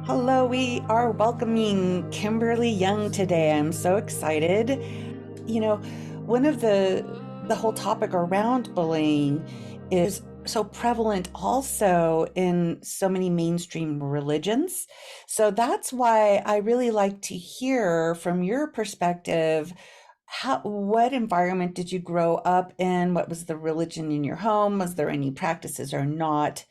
Hello, we are welcoming Kimberly Young today. I'm so excited. You know, one of the whole topic around bullying is so prevalent also in so many mainstream religions. So that's why I really like to hear from your perspective. What environment did you grow up in? What was the religion in your home? Was there any practices or not?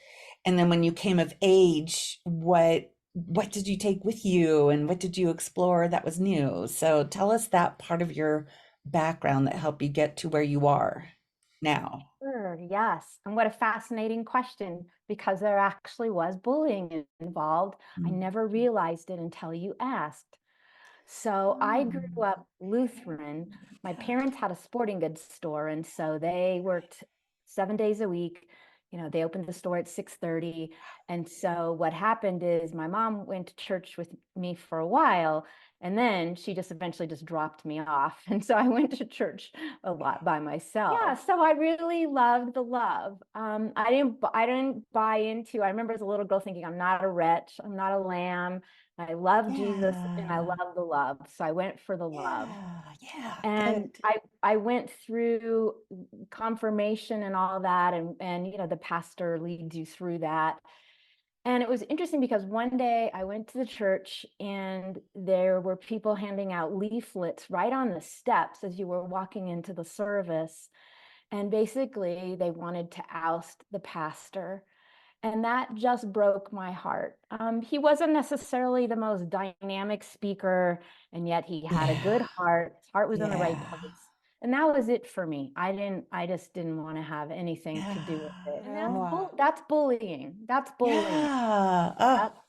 And then when you came of age, what did you take with you and what did you explore that was new? So tell us that part of your background that helped you get to where you are now. Sure, yes. And what a fascinating question, because there actually was bullying involved. I Mm. never realized it until you asked. So I grew Mm. up Lutheran. My parents had a sporting goods store, and so they worked 7 days a week. They opened the store at 6:30. And so what happened is my mom went to church with me for a while, and then she just eventually just dropped me off. And so I went to church a lot by myself. Yeah, so I really loved the love. I didn't buy into. I remember as a little girl thinking, I'm not a wretch, I'm not a lamb. I love Jesus and I Yeah. love the love. So I went for the love. Yeah. Yeah. And Good. I went through confirmation and all that, and the pastor leads you through that. And it was interesting because one day I went to the church and there were people handing out leaflets right on the steps as you were walking into the service. And basically, they wanted to oust the pastor. And that just broke my heart. He wasn't necessarily the most dynamic speaker, and yet he had a good Yeah. heart. His heart was in the right Yeah. place. And that was it for me. I just didn't want to have anything to do with it. And Yeah. Wow. that's bullying. That's bullying. Yeah. That, Oh,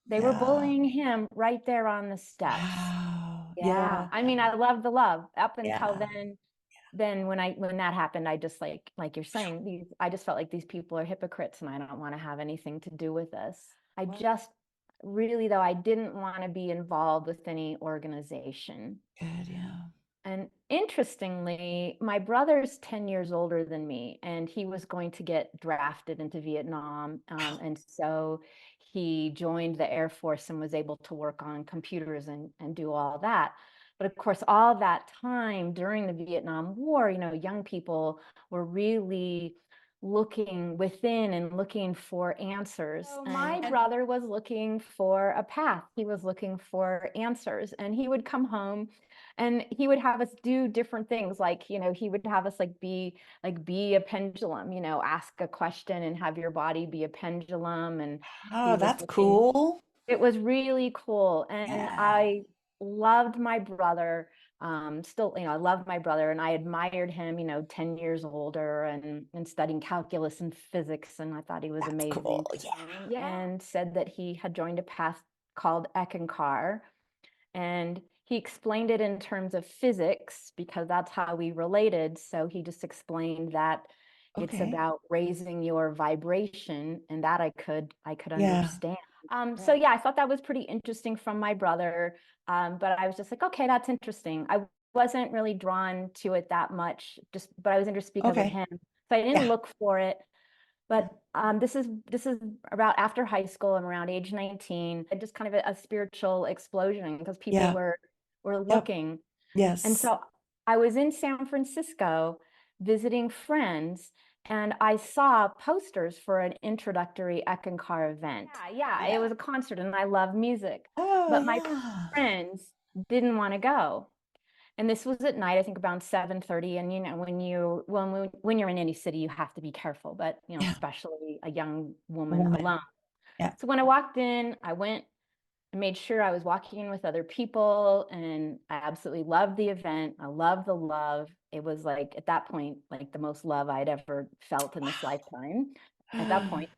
they were yeah. bullying him right there on the steps. Wow. Yeah. Yeah. I mean, I loved the love. Up until Yeah. then when that happened, I just like you're saying, I just felt like these people are hypocrites and I don't want to have anything to do with this. I just really, though, I didn't want to be involved with any organization. Good. Yeah. And interestingly, my brother's 10 years older than me, and he was going to get drafted into Vietnam. And so he joined the Air Force and was able to work on computers and do all that. But of course, all that time during the Vietnam War, young people were really looking within and looking for answers. So my brother was looking for a path. He was looking for answers, and he would come home and he would have us do different things, like he would have us be a pendulum, ask a question and have your body be a pendulum. And he Oh, was that's looking cool. it was really cool, and Yeah. I loved my brother. Still, I loved my brother, and I admired him, 10 years older and studying calculus and physics, and I thought he was That's amazing. cool. Yeah. Yeah. And said that he had joined a path called Eckankar, and he explained it in terms of physics because that's how we related. So he just explained that it's Okay. about raising your vibration, and that I could Yeah. understand. So yeah, I thought that was pretty interesting from my brother. But I was just like, okay, that's interesting. I wasn't really drawn to it that much, but I was interested because of Okay. him. So I didn't Yeah. look for it. But this is about after high school. I'm around age 19. Just kind of a spiritual explosion because people Yeah. were Yep. looking. And Yes. so I was in San Francisco visiting friends, and I saw posters for an introductory Eckankar event. Yeah, it Yeah. was a concert, and I love music. Oh, But my yeah. friends didn't want to go. And this was at night, I think about 7:30. And when you're in any city, you have to be careful, but Yeah. especially a young woman Woman. alone. Yeah. So when I walked in, I went and made sure I was walking in with other people, and I absolutely loved the event. I loved the love. It was like at that point, like the most love I'd ever felt in this lifetime at that point.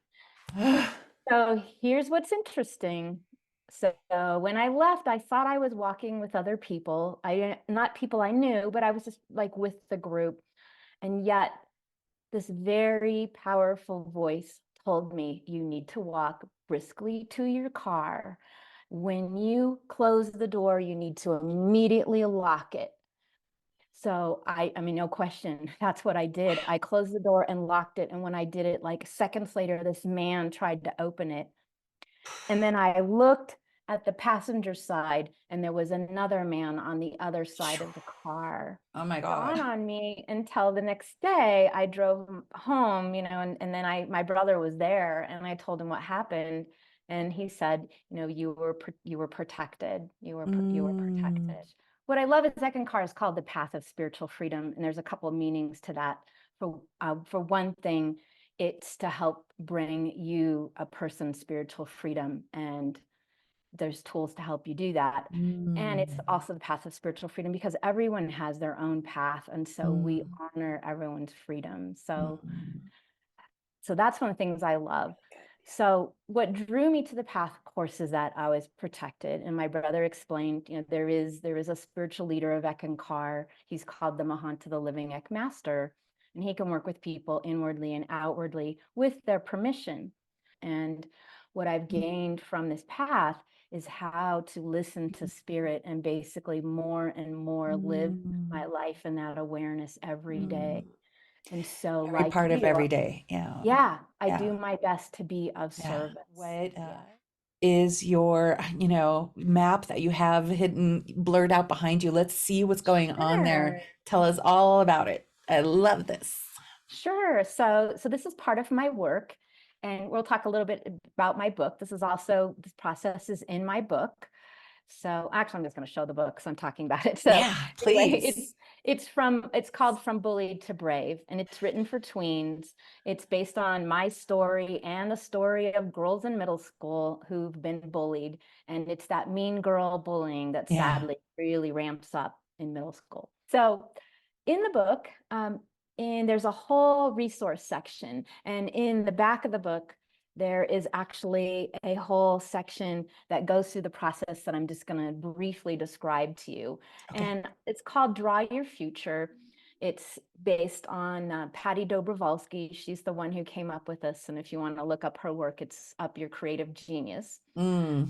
So here's what's interesting. So when I left, I thought I was walking with other people. Not people I knew, but I was just like with the group. And yet this very powerful voice told me, you need to walk briskly to your car. When you close the door, you need to immediately lock it. So I mean, no question, that's what I did. I closed the door and locked it. And when I did it, like seconds later, this man tried to open it. And then I looked at the passenger side, and there was another man on the other side of the car. Oh my Dawned God. on me until the next day. I drove home, and then my brother was there, and I told him what happened, and he said, you were protected. You were Mm, protected. What I love is Eckankar is called the path of spiritual freedom, and there's a couple of meanings to that. For one thing, it's to help bring you a person's spiritual freedom, and there's tools to help you do that. And it's mm, also the path of spiritual freedom because everyone has their own path, and so we mm, honor everyone's freedom. So mm. that's one of the things I love. So what drew me to the path, of course, is that I was protected. And my brother explained, there is a spiritual leader of Eckankar. He's called the Mahanta, the living Ek master, and he can work with people inwardly and outwardly with their permission. And what I've gained from this path is how to listen to spirit and basically more and more live Mm, my life in that awareness every day. mm. And so, Every like part of you, every day. Yeah. yeah, I Yeah. do my best to be of Yeah. service. What Yeah. is your, map that you have hidden, blurred out behind you? Let's see what's going on there. Sure. Tell us all about it. I love this. Sure. So this is part of my work, and we'll talk a little bit about my book. This process is in my book. So actually, I'm just going to show the book because I'm talking about it. So Yeah, anyway, please. it's called From Bullied to Brave, and it's written for tweens. It's based on my story and the story of girls in middle school who've been bullied, and it's that mean girl bullying that Yeah. sadly really ramps up in middle school. So in the book, and there's a whole resource section, and in the back of the book there is actually a whole section that goes through the process that I'm just going to briefly describe to you. Okay. And it's called Draw Your Future. It's based on Patty Dobrovolsky. She's the one who came up with this. And if you want to look up her work, it's Up Your Creative Genius. Mm.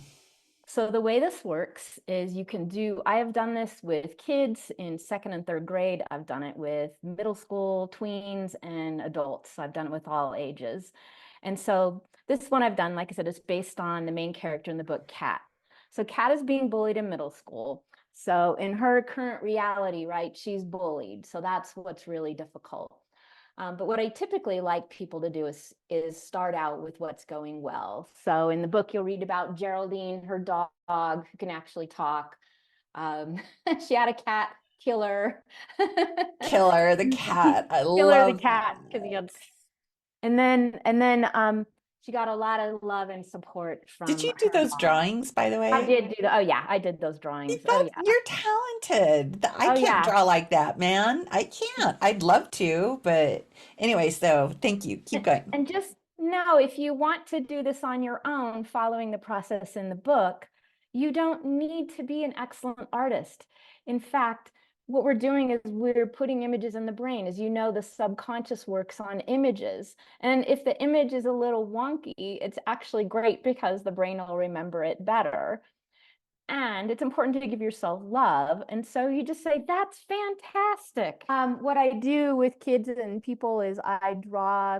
So the way this works is I have done this with kids in second and third grade. I've done it with middle school, tweens, and adults. I've done it with all ages. And so this one I've done, like I said, is based on the main character in the book, Kat. So Kat is being bullied in middle school. So in her current reality, right, she's bullied. So that's what's really difficult. But what I typically like people to do is start out with what's going well. So in the book, you'll read about Geraldine, her dog, who can actually talk. She had a cat, Killer. Killer, the cat. I Killer the love cat, because he that. had, and then she got a lot of love and support Did from you do her those dog. drawings, by the I way? did oh yeah, I did those drawings. Oh yeah, You're talented. I oh can't yeah. draw like that, man. I can't. I'd love to, but anyway, so thank you. Keep going. And just know, if you want to do this on your own, following the process in the book, you don't need to be an excellent artist. In fact, what we're doing is we're putting images in the brain. As you know, the subconscious works on images. And if the image is a little wonky, it's actually great because the brain will remember it better. And it's important to give yourself love. And so you just say, that's fantastic. What I do with kids and people is I draw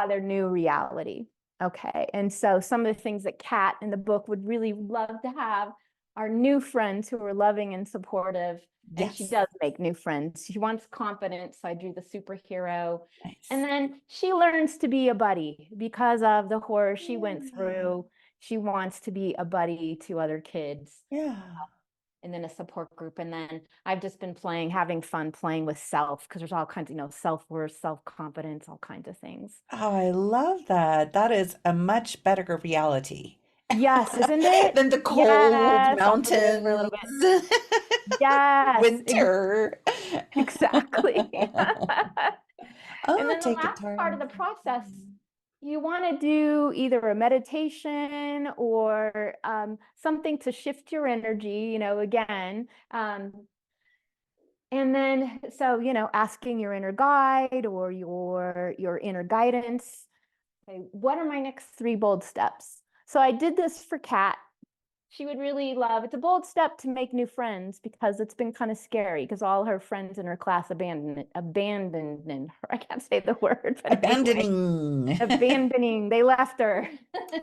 their new reality. Okay. And so some of the things that Kat in the book would really love to have are new friends who are loving and supportive. And she Yes. does make new friends. She wants confidence. So I drew the superhero. And Nice. then she learns to be a buddy because of the horror she went through. She wants to be a buddy to other kids, Yeah. and then a support group. And then I've just been having fun playing with self, because there's all kinds of, self-worth, self-confidence, all kinds of things. Oh, I love that. That is a much better reality Yes, isn't it? than the cold Yes, I'll put it in for a mountains, little bit. Yes, winter. exactly. And Oh, then the take last guitar. part of the process, you want to do either a meditation or something to shift your energy, again. And then, so, asking your inner guide or your inner guidance, okay, what are my next 3 bold steps? So I did this for Kat. she would really love. It's a bold step to make new friends because it's been kind of scary because all her friends in her class abandoned her. I can't say the word, but anyway, Abandoning. abandoning. They left her.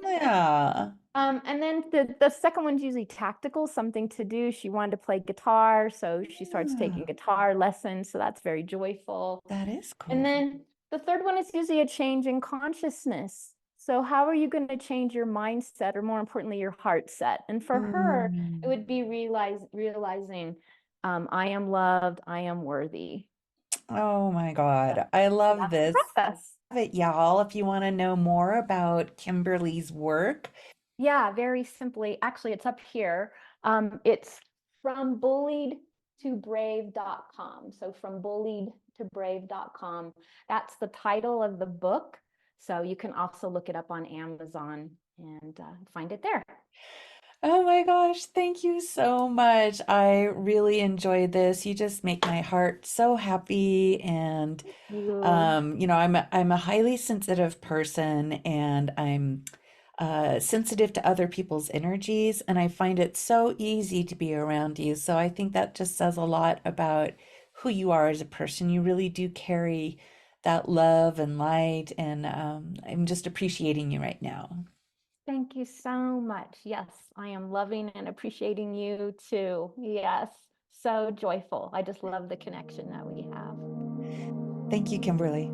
Yeah, And then the second one's usually tactical, something to do. She wanted to play guitar, so she starts yeah, taking guitar lessons. So that's very joyful. that is And cool. then the third one is usually a change in consciousness. So how are you going to change your mindset, or more importantly, your heart set? And for her, it Mm. would be realizing, I am loved, I am worthy. Oh my So God. I love that's the this. process. It, y'all, if you want to know more about Kimberly's work. Yeah, very simply. Actually, it's up here. It's from bullied to brave.com. So from bullied to brave.com. That's the title of the book. So you can also look it up on Amazon and find it there. Oh my gosh, thank you so much. I really enjoyed this. You just make my heart so happy. And You. I'm a highly sensitive person, and I'm sensitive to other people's energies, and I find it so easy to be around you. So I think that just says a lot about who you are as a person. You really do carry that love and light, and I'm just appreciating you right now. Thank you so much. Yes, I am loving and appreciating you too. Yes, so joyful. I just love the connection that we have. Thank you, Kimberly.